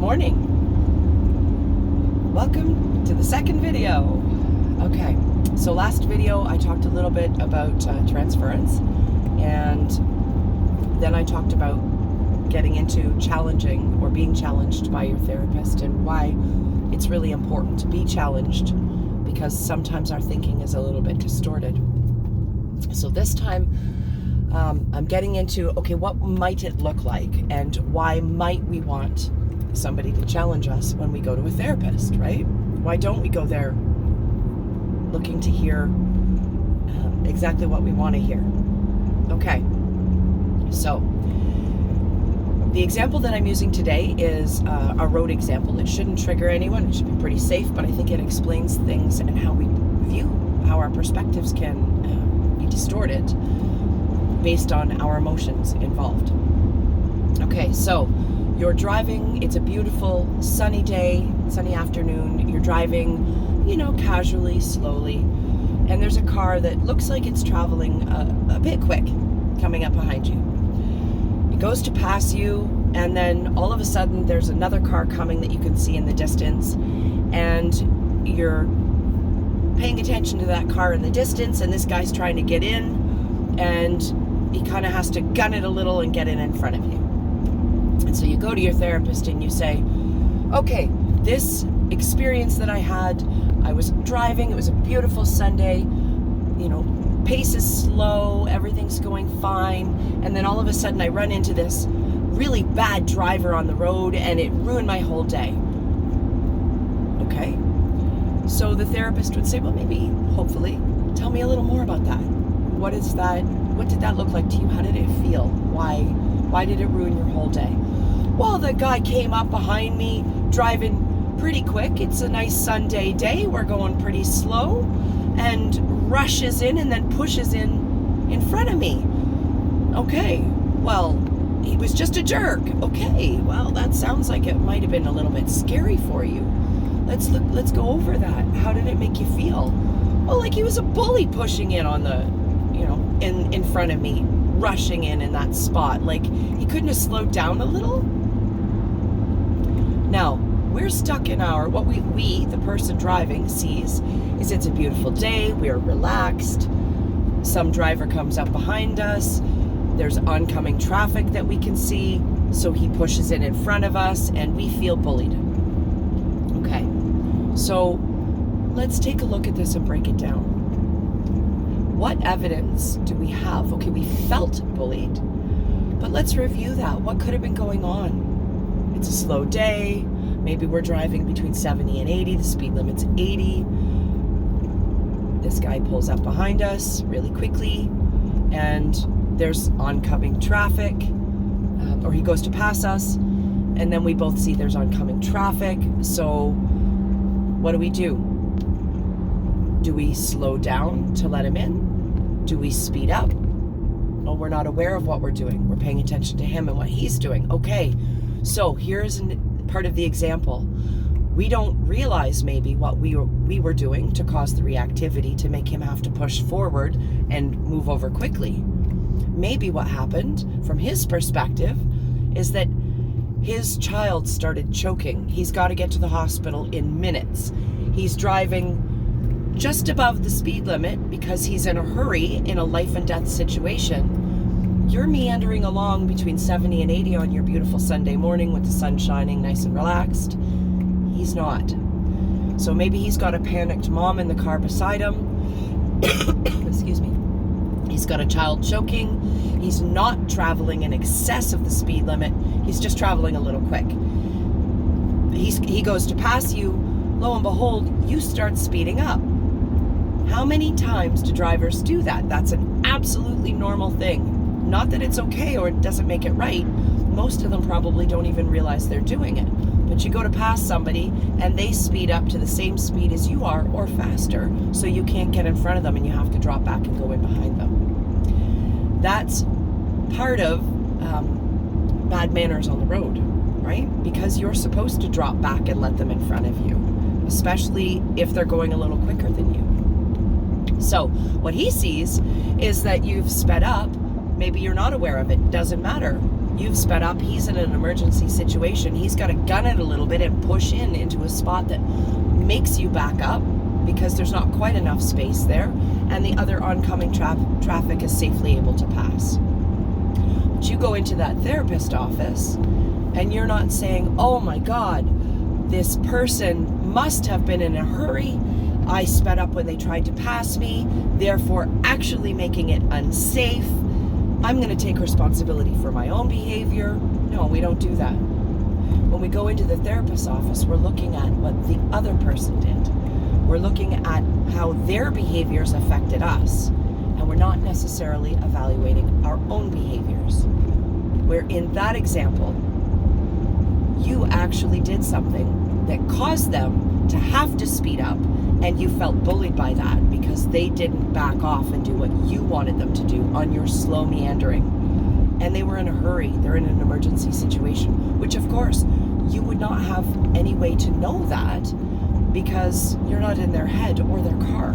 morning. Welcome to the second video. Okay, so last video I talked a little bit about transference, and then I talked about getting into challenging or being challenged by your therapist and why it's really important to be challenged, because sometimes our thinking is a little bit distorted. So this time I'm getting into, okay, what might it look like and why might we want somebody to challenge us when we go to a therapist, right? Why don't we go there looking to hear exactly what we want to hear? Okay, so the example that I'm using today is a road example. It shouldn't trigger anyone. It should be pretty safe, but I think it explains things and how we view, how our perspectives can be distorted based on our emotions involved. Okay, so you're driving, it's a beautiful sunny day, sunny afternoon, you're driving, casually, slowly, and there's a car that looks like it's traveling a bit quick coming up behind you. It goes to pass you, and then all of a sudden there's another car coming that you can see in the distance, and you're paying attention to that car in the distance, and this guy's trying to get in, and he kind of has to gun it a little and get in front of you. And so you go to your therapist and you say, okay, this experience that I had, I was driving, it was a beautiful Sunday, pace is slow, everything's going fine, and then all of a sudden I run into this really bad driver on the road and it ruined my whole day. Okay, so the therapist would say, well, maybe, hopefully, tell me a little more about that. What is that? What did that look like to you? How did it feel? Why did it ruin your whole day? Well, the guy came up behind me driving pretty quick. It's a nice Sunday day. We're going pretty slow, and rushes in and then pushes in front of me. Okay, well, he was just a jerk. Okay, well, that sounds like it might have been a little bit scary for you. Let's go over that. How did it make you feel? Well, like he was a bully pushing in on the, in front of me, rushing in that spot. Like he couldn't have slowed down a little. Now, we're stuck in what we, the person driving, sees is it's a beautiful day, we're relaxed, some driver comes up behind us, there's oncoming traffic that we can see, so he pushes in front of us, and we feel bullied. Okay, so let's take a look at this and break it down. What evidence do we have? Okay, we felt bullied, but let's review that. What could have been going on? It's a slow day. Maybe we're driving between 70 and 80. The speed limit's 80. This guy pulls up behind us really quickly, and there's oncoming traffic, or he goes to pass us, and then we both see there's oncoming traffic. So what do? Do we slow down to let him in? Do we speed up? Oh, we're not aware of what we're doing. We're paying attention to him and what he's doing. Okay, so here's part of the example. We don't realize maybe what we were doing to cause the reactivity to make him have to push forward and move over quickly. Maybe what happened from his perspective is that his child started choking. He's got to get to the hospital in minutes. He's driving just above the speed limit because he's in a hurry in a life and death situation. You're meandering along between 70 and 80 on your beautiful Sunday morning with the sun shining, nice and relaxed. He's not. So maybe he's got a panicked mom in the car beside him. Excuse me. He's got a child choking. He's not traveling in excess of the speed limit. He's just traveling a little quick. He goes to pass you. Lo and behold, you start speeding up. How many times do drivers do that? That's an absolutely normal thing. Not that it's okay or it doesn't make it right. Most of them probably don't even realize they're doing it. But you go to pass somebody and they speed up to the same speed as you are or faster, so you can't get in front of them and you have to drop back and go in behind them. That's part of bad manners on the road, right? Because you're supposed to drop back and let them in front of you, especially if they're going a little quicker than you. So what he sees is that you've sped up. Maybe you're not aware of it. Doesn't matter. You've sped up. He's in an emergency situation. He's got to gun it a little bit and push into a spot that makes you back up because there's not quite enough space there, and the other oncoming traffic is safely able to pass. But you go into that therapist office and you're not saying, oh my God, this person must have been in a hurry. I sped up when they tried to pass me, therefore actually making it unsafe. I'm going to take responsibility for my own behavior. No, we don't do that. When we go into the therapist's office, we're looking at what the other person did. We're looking at how their behaviors affected us, and we're not necessarily evaluating our own behaviors. Where in that example, you actually did something that caused them to have to speed up, and you felt bullied by that because they didn't back off and do what you wanted them to do on your slow meandering. And they were in a hurry. They're in an emergency situation, which of course you would not have any way to know that because you're not in their head or their car.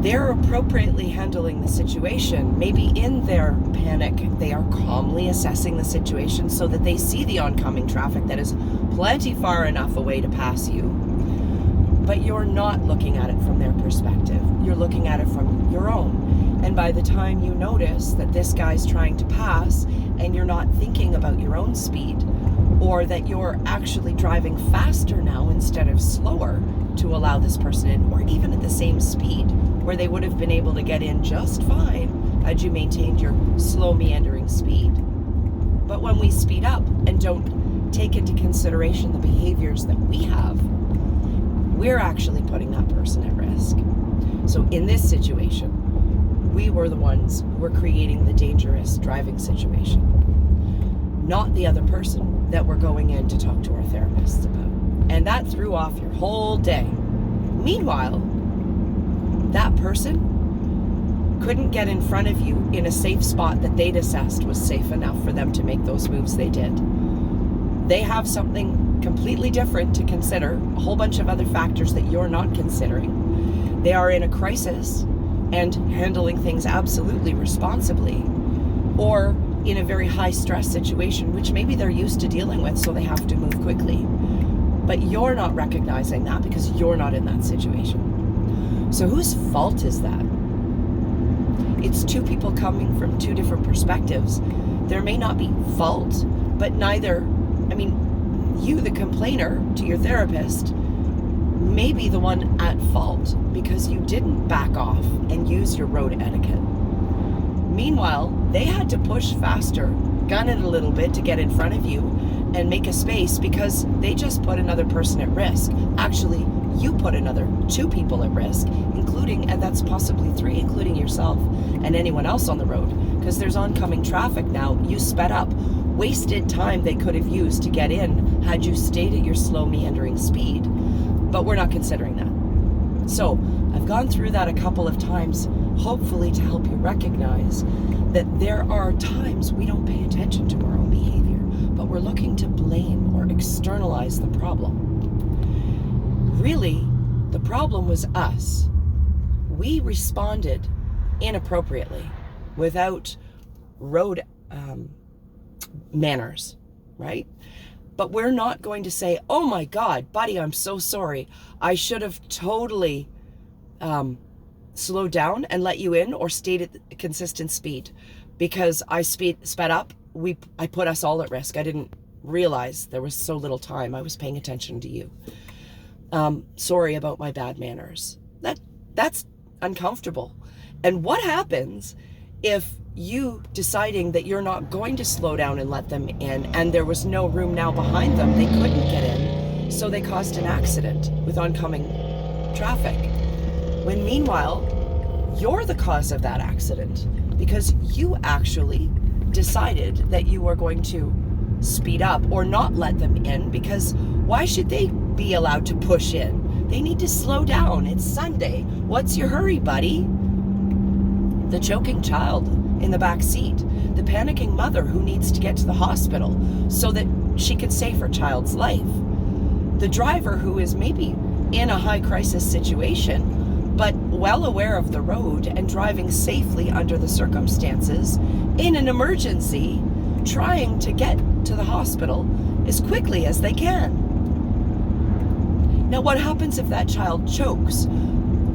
They're appropriately handling the situation. Maybe in their panic, they are calmly assessing the situation so that they see the oncoming traffic that is plenty far enough away to pass you. But you're not looking at it from their perspective. You're looking at it from your own. And by the time you notice that this guy's trying to pass and you're not thinking about your own speed, or that you're actually driving faster now instead of slower to allow this person in, or even at the same speed where they would have been able to get in just fine had you maintained your slow meandering speed. But when we speed up and don't take into consideration the behaviors that we have, we're actually putting that person at risk. So in this situation, we were the ones who were creating the dangerous driving situation, not the other person that we're going in to talk to our therapists about. And that threw off your whole day. Meanwhile, that person couldn't get in front of you in a safe spot that they'd assessed was safe enough for them to make those moves they did. They have something completely different to consider, a whole bunch of other factors that you're not considering. They are in a crisis and handling things absolutely responsibly, or in a very high stress situation, which maybe they're used to dealing with, so they have to move quickly. But you're not recognizing that because you're not in that situation. So whose fault is that? It's two people coming from two different perspectives. There may not be fault, but you, the complainer to your therapist, may be the one at fault because you didn't back off and use your road etiquette. Meanwhile, they had to push faster, gun it a little bit to get in front of you and make a space because they just put another person at risk. Actually, you put another two people at risk, including, and that's possibly three, including yourself and anyone else on the road, because there's oncoming traffic now. You sped up, wasted time they could have used to get in had you stayed at your slow meandering speed, but we're not considering that. So I've gone through that a couple of times, hopefully to help you recognize that there are times we don't pay attention to our own behavior, but we're looking to blame or externalize the problem. Really, the problem was us. We responded inappropriately, without road manners, right? But we're not going to say, oh my God, buddy, I'm so sorry. I should have totally slowed down and let you in, or stayed at a consistent speed because I sped up. I put us all at risk. I didn't realize there was so little time. I was paying attention to you. Sorry about my bad manners. That's uncomfortable. And what happens if you deciding that you're not going to slow down and let them in, and there was no room now behind them, they couldn't get in, so they caused an accident with oncoming traffic, when meanwhile you're the cause of that accident because you actually decided that you were going to speed up or not let them in, because why should they be allowed to push in? They need to slow down. It's Sunday. What's your hurry, buddy? The choking child in the back seat, the panicking mother who needs to get to the hospital so that she can save her child's life, the driver who is maybe in a high crisis situation but well aware of the road and driving safely under the circumstances, in an emergency, trying to get to the hospital as quickly as they can. Now, what happens if that child chokes?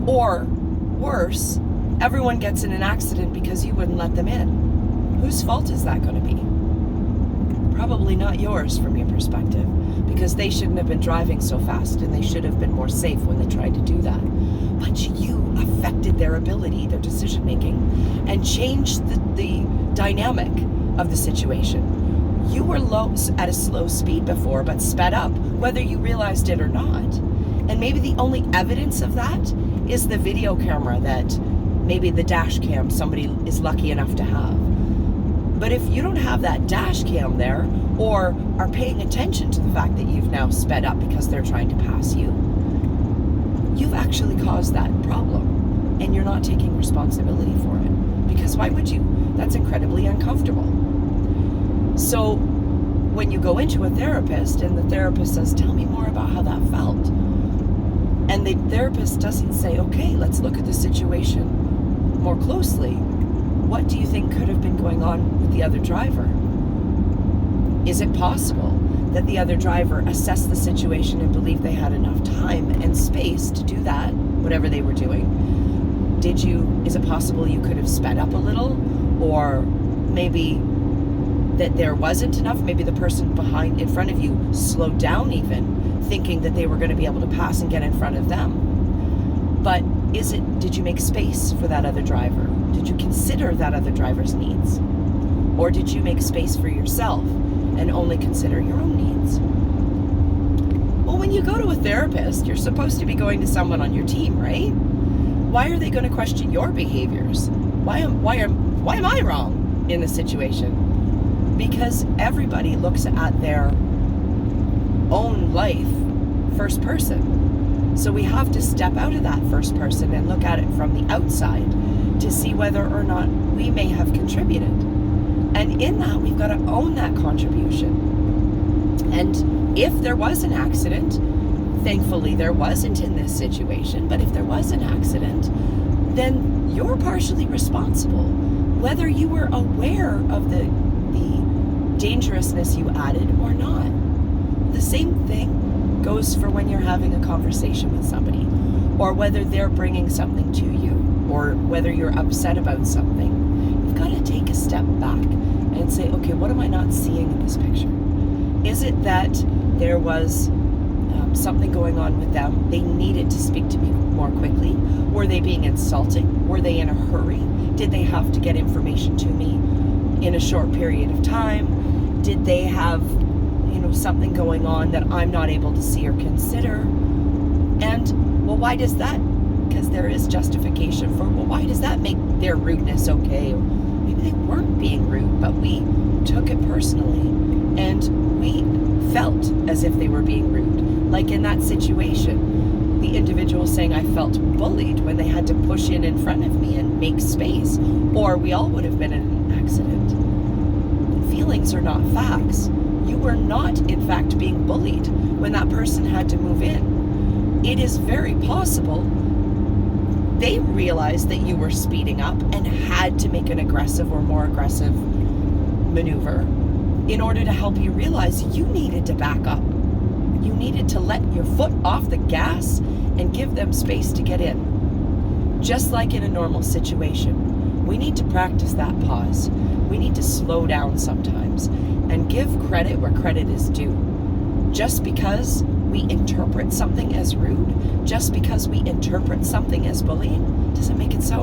Or worse, everyone gets in an accident because you wouldn't let them in? Whose fault is that going to be? Probably not yours from your perspective, because they shouldn't have been driving so fast and they should have been more safe when they tried to do that. But you affected their ability, their decision making, and changed the dynamic of the situation. You were low at a slow speed before, but sped up, whether you realized it or not. And maybe the only evidence of that is the video camera that maybe the dash cam somebody is lucky enough to have. But if you don't have that dash cam there, or are paying attention to the fact that you've now sped up because they're trying to pass you, you've actually caused that problem, and you're not taking responsibility for it. Because why would you? That's incredibly uncomfortable. So when you go into a therapist and the therapist says, tell me more about how that felt, and the therapist doesn't say, okay, let's look at the situation more closely. What do you think could have been going on with the other driver? Is it possible that the other driver assessed the situation and believed they had enough time and space to do that, whatever they were doing? Is it possible you could have sped up a little? Or maybe that there wasn't enough? Maybe the person in front of you slowed down even, thinking that they were going to be able to pass and get in front of them. But did you make space for that other driver? Did you consider that other driver's needs? Or did you make space for yourself and only consider your own needs? Well, when you go to a therapist, you're supposed to be going to someone on your team, right? Why are they going to question your behaviors? Why am I wrong in this situation? Because everybody looks at their own life first person. So we have to step out of that first person and look at it from the outside to see whether or not we may have contributed. And in that, we've got to own that contribution. And if there was an accident, thankfully there wasn't in this situation, but if there was an accident, then you're partially responsible, whether you were aware of the dangerousness you added or not. The same thing goes for when you're having a conversation with somebody, or whether they're bringing something to you, or whether you're upset about something. You've got to take a step back and say, okay, what am I not seeing in this picture? Is it that there was something going on with them? They needed to speak to me more quickly? Were they being insulting? Were they in a hurry? Did they have to get information to me in a short period of time? Did they have something going on that I'm not able to see or consider? And, well, why does that? Because there is justification for, well, why does that make their rudeness okay? Or maybe they weren't being rude, but we took it personally and we felt as if they were being rude. Like in that situation, the individual saying I felt bullied when they had to push in front of me and make space, or we all would have been in an accident. Feelings are not facts. You were not, in fact, being bullied when that person had to move in. It is very possible they realized that you were speeding up and had to make an aggressive or more aggressive maneuver in order to help you realize you needed to back up. You needed to let your foot off the gas and give them space to get in. Just like in a normal situation, we need to practice that pause. We need to slow down sometimes and give credit where credit is due. Just because we interpret something as rude, just because we interpret something as bullying, doesn't make it so.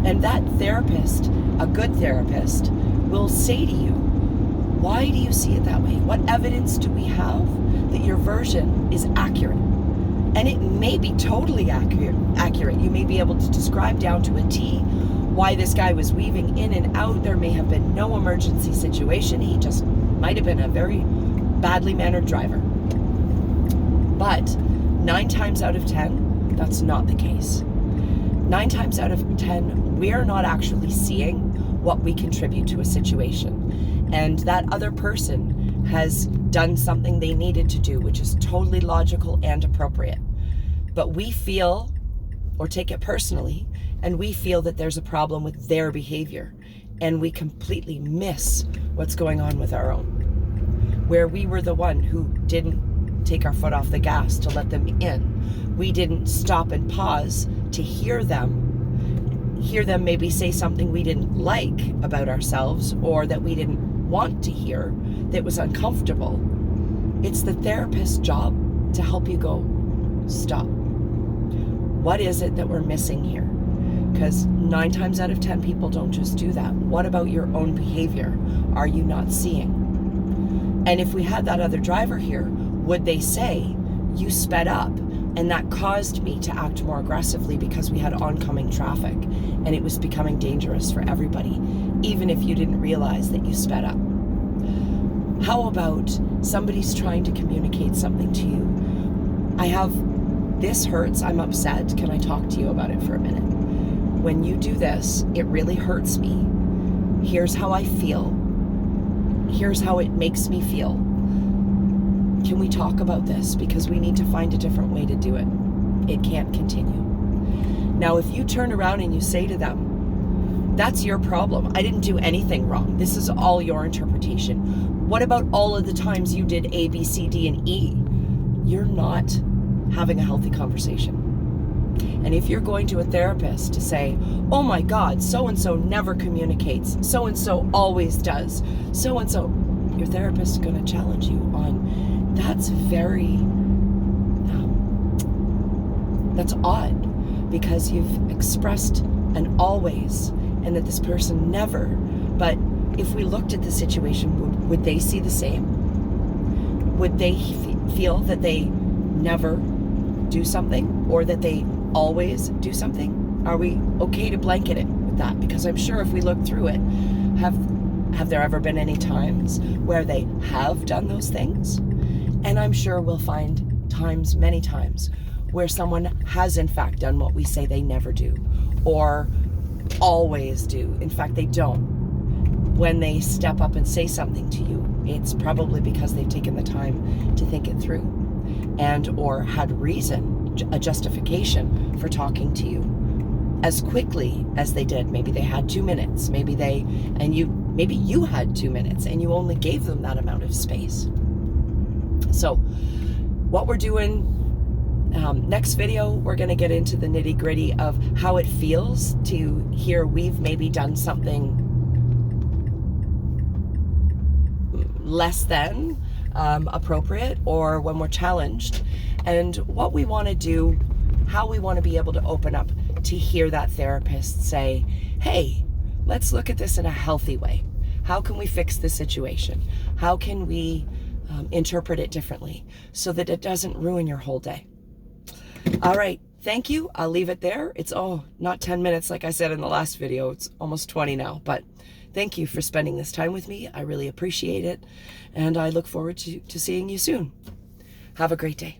And that therapist, a good therapist, will say to you, why do you see it that way? What evidence do we have that your version is accurate? And it may be totally accurate. You may be able to describe down to a T why this guy was weaving in and out. There may have been no emergency situation. He just might have been a very badly mannered driver. But 9 times out of 10, that's not the case. 9 times out of 10, we're not actually seeing what we contribute to a situation. And that other person has done something they needed to do, which is totally logical and appropriate. But we feel, or take it personally, and we feel that there's a problem with their behavior. and we completely miss what's going on with our own. Where we were the one who didn't take our foot off the gas to let them in. We didn't stop and pause to hear them maybe say something we didn't like about ourselves or that we didn't want to hear, that was uncomfortable. It's the therapist's job to help you go, stop. What is it that we're missing here? Because 9 times out of 10 people don't just do that. What about your own behavior? Are you not seeing? And if we had that other driver here, would they say, you sped up and that caused me to act more aggressively because we had oncoming traffic and it was becoming dangerous for everybody, even if you didn't realize that you sped up? How about somebody's trying to communicate something to you? This hurts, I'm upset. Can I talk to you about it for a minute? When you do this, it really hurts me. Here's how I feel. Here's how it makes me feel. Can we talk about this? Because we need to find a different way to do it. It can't continue. Now, if you turn around and you say to them, that's your problem. I didn't do anything wrong. This is all your interpretation. What about all of the times you did A, B, C, D, and E? You're not having a healthy conversation. And if you're going to a therapist to say, oh my God, so-and-so never communicates, so-and-so always does, so-and-so, your therapist is going to challenge you on, that's that's odd, because you've expressed an always and that this person never. But if we looked at the situation, would they see the same? Would they feel that they never do something or that they always do something? Are we okay to blanket it with that? Because I'm sure if we look through it, have there ever been any times where they have done those things? And I'm sure we'll find times, many times, where someone has in fact done what we say they never do or always do. In fact, they don't. When they step up and say something to you, it's probably because they've taken the time to think it through and or had reason, a justification for talking to you as quickly as they did. Maybe they had 2 minutes, maybe you had 2 minutes and you only gave them that amount of space. So what we're doing, next video, we're going to get into the nitty-gritty of how it feels to hear we've maybe done something less than appropriate, or when we're challenged, and what we want to do, how we want to be able to open up to hear that therapist say, hey, let's look at this in a healthy way. How can we fix the situation? How can we interpret it differently so that it doesn't ruin your whole day? All right, thank you. I'll leave it there. It's not 10 minutes like I said in the last video. It's almost 20 now, but thank you for spending this time with me. I really appreciate it, and I look forward to seeing you soon. Have a great day.